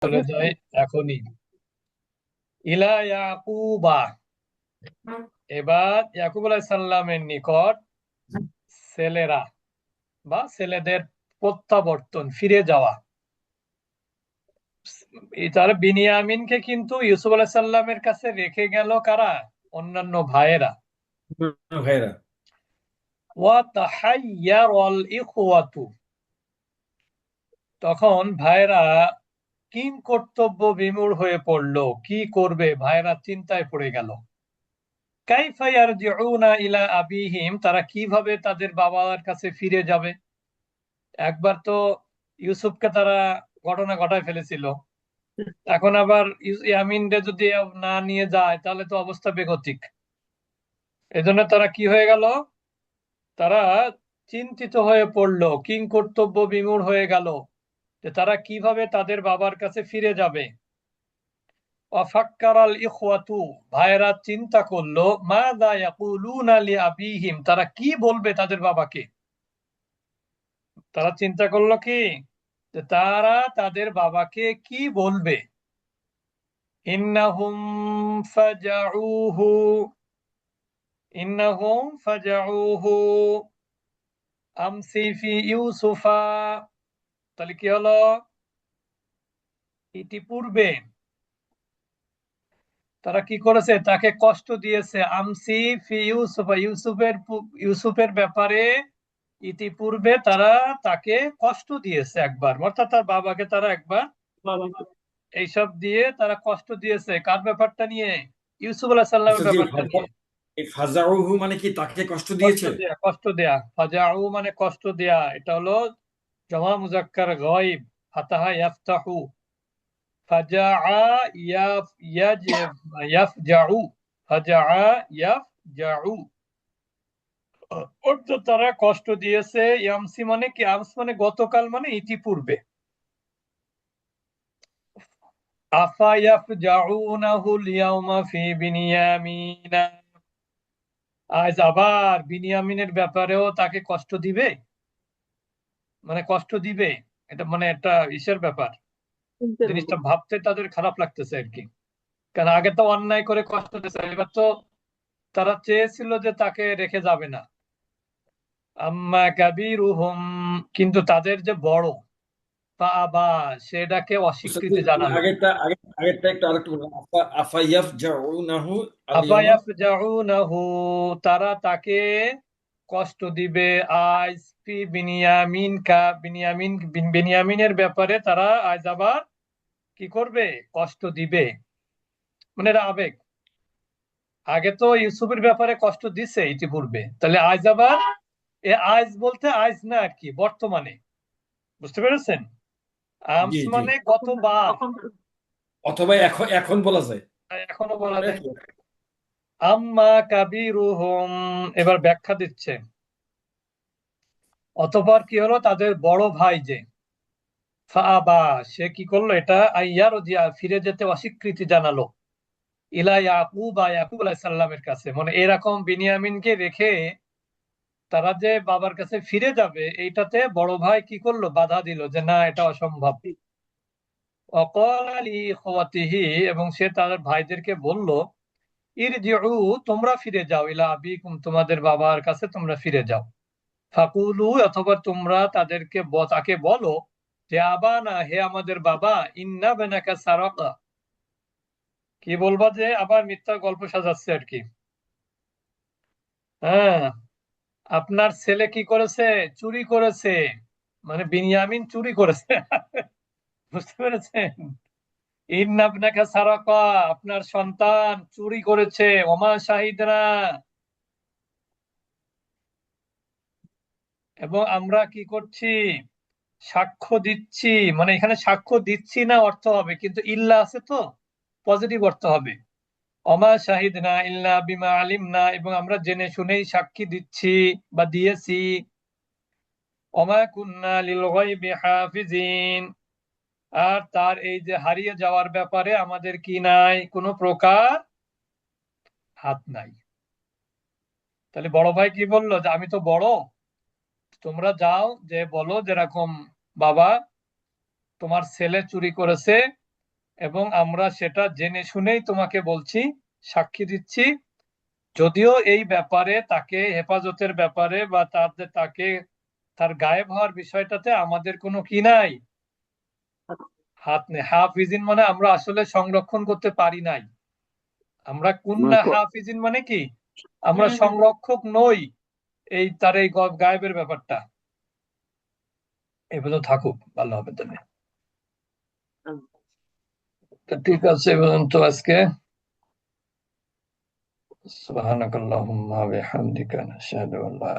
চলে যায় এখনই। ইলা ইয়াকুবা, এবার ইয়াকুব আলাইহিস সালামের নিকট ছেলেরা বা ছেলেদের প্রত্যাবর্তন, ফিরে যাওয়া। তার বিনিয়ামিনকে কিন্তু ইউসুফ আলাইহিস সালামের কাছে রেখে গেল কারা? অন্যান্য ভাইয়েরা। ভাইরা। ওয়া তাহাইয়ারাল ইখওয়াতু, তখন ভাইয়েরা কিং কর্তব্য বিমূঢ় হয়ে পড়লো, কি করবে? ভাইয়েরা চিন্তায় পড়ে গেল। কাইফা ইয়ারজিউনা ইলা আবিহিম, তারা কিভাবে তাদের বাবার কাছে ফিরে যাবে? একবার তো ইউসুফকে তারা ঘটনা ঘটায় ফেলেছিল, এখন আবার ইয়ামিনরে যদি না নিয়ে যায় তাহলে তো অবস্থা বেগতিক। এজন্য তারা কি হয়ে গেল? তারা চিন্তিত হয়ে পড়লো, কিং কর্তব্য বিমূঢ় হয়ে গেল যে তারা কিভাবে তাদের বাবার কাছে ফিরে যাবে। ওয়াফাক্কারাল ইখওয়াতু, ভাইয়েরা চিন্তা করলো, মাযা ইয়াকুলুনা লিআবিহিম, তারা কি বলবে তাদের বাবাকে। তারা চিন্তা করলো কি, যে তারা তাদের বাবাকে কি বলবে। ইন্নাহুম ফাজাউহু, ইন্নাহুম ফাজাউহু আমসি ফি ইউসুফা, তাহলে কি হলো? ইতিপূর্বে তারা কি করেছে? তাকে কষ্ট দিয়েছে। আমসি ফি ইউসুফা, ইউসুফের ব্যাপারে ইতিপূর্বে তারা তাকে কষ্ট দিয়েছে একবার, অর্থাৎ তার বাবাকে তারা একবার বাবাকে। এইসব দিয়ে তারা কষ্ট দিয়েছে। কার ব্যাপারটা নিয়ে? ইউসুফ আলাইহিস আচ্ছা সালামের জি, ব্যাপারটা নিয়ে। এই ফাজাউহু মানে কি তাকে কষ্ট কষ্ট দিয়েছে? দেয়া, কষ্ট দেয়া। ফাজাউ মানে কষ্ট দেয়া, এটা হলো জমা মুজাক্কার গায়ব, ফাতাহা ইয়াফতাহু। ফাজাআ ইয়াজ ইয়াফজাউ, ফাজাআ ইয়াফজাউ, অর্থাৎ তারা কষ্ট দিয়েছে। ইয়ামসি মানে কি? আমস মানে গতকাল, মানে ইতিপূর্বে। আফা ইয়াফজাউনাহু লিয়াউমা ফি বিনিয়ামিনা, আজ আবার বিনিয়ামিনের ব্যাপারেও তাকে কষ্ট দিবে, মানে কষ্ট দিবে। এটা মানে একটা ইসের ব্যাপার, চিন্তার জিনিসটা ব্যাপার। ভাবতে তাদের খারাপ লাগতেছে আর কি। কারণ আগে তো অন্যায় করে কষ্ট দিয়েছে, এবার তো তারা চেয়েছিল যে তাকে রেখে যাবে না। আম্মা কাবিরুহুম, কিন্তু তাদের যে বড়, বা আবা, সেটাকে আচ্ছা জি, অস্বীকৃতি জানালো। আগেরটা একটু আরেকটু বলুন। আফা ইয়াফজাউনাহু আল আফা ইয়ামা। ইয়াফজাউনাহু, তারা তাকে কষ্ট দিবে। আজ ফি বিনিয়ামিন কা, বিনিয়ামিনের ব্যাপারে তারা আজ আবার কি করবে? কষ্ট দিবে। মানে এটা আবেগ। আগে তো ইউসুফের ব্যাপারে কষ্ট দিছে ইতিপূর্বে, তাহলে আজ আবার, এ আজ বলতে আজ না আর কি, বর্তমানে। বুঝতে পেরেছেন? আমস জি জি, মানে গতবার, অথবা এখন এখন বলা যায়, এখনো বলা তাই যায়। তো? আম্মা কাবিরুহুম, এবার ব্যাখ্যা দিচ্ছে। অতঃপর কি হলো? তাদের বড় ভাই যে ফাআবা, সে কি করলো? এটা আইয়ার দিয়া, ফিরে যেতে অস্বীকৃতি জানালো। ইলা ইয়াকুব, ইয়াকুব আলাইহিস সালামের কাছে, মানে এরকম বিনিয়ামিনকে রেখে তারা যে বাবার কাছে ফিরে যাবে, এইটাতে বড় ভাই কি করলো? বাধা দিল যে না, এটা অসম্ভব। অকালা লিইখওয়াতিহি, এবং সে তার ভাইদেরকে বলল, ইরজিউ, তোমরা ফিরে যাও, ইলা আবিকুম, তোমাদের বাবার কাছে তোমরা ফিরে যাও। ফাকুলু, অথবা তোমরা তাকে বলো যে আবানা, হে আমাদের বাবা, ইন্না বেনাকা সারাকা, কি বলবা? যে আবার মিথ্যা গল্প সাজাচ্ছে আর কি। হ্যাঁ, আপনার ছেলে কি করেছে? চুরি করেছে, মানে বিনিয়ামিন চুরি করেছে। বুঝতে পেরেছেন? ইন্না বেনাকা সারাকা, আপনার সন্তান চুরি করেছে। ওমা শাহিদনা, এবং আমরা কি করছি? সাক্ষ্য দিচ্ছি। মানে এখানে সাক্ষ্য দিচ্ছি না অর্থ হবে, কিন্তু ইল্লা আছে তো, পজিটিভ অর্থ হবে। অমা শাহিদ না ইল্লা বিমা আলিম না, এবং আমরা জেনে শুনেই সাক্ষী দিচ্ছি বা দিয়েছি। অমা কুন্না লিল গায়বি হাফিজিন, আর তার এই যে হারিয়ে যাওয়ার ব্যাপারে আমাদের কি নাই? কোনো প্রকার হাত নাই। তাহলে বড় ভাই কি বললো? যে আমি তো বড়, তোমরা যাও, যে বলো যেরকম, বাবা তোমার ছেলে চুরি করেছে, এবং আমরা সেটা জেনে শুনেই তোমাকে বলছি, সাক্ষী দিচ্ছি। যদিও এই ব্যাপারে তাকে হেফাজতের ব্যাপারে বা তাকে তার গায়েব হওয়ার বিষয়টাতে আমাদের কোনো কি নাই, হাত নেই। হাফিজিন মানে আমরা আসলে সংরক্ষণ করতে পারি নাই। আমরা কুন্না হাফিজিন মানে কি, আমরা সংরক্ষক নই এই তার এই গায়েবের ব্যাপারটা। এই পর্যন্ত থাকুক, ভালো হবে তাহলে। তো ঠিক আছে, এই পর্যন্ত আজকে। সুবহানাকাল্লাহুম্মা ওয়া বিহামদিকা নাশহাদু আল্লা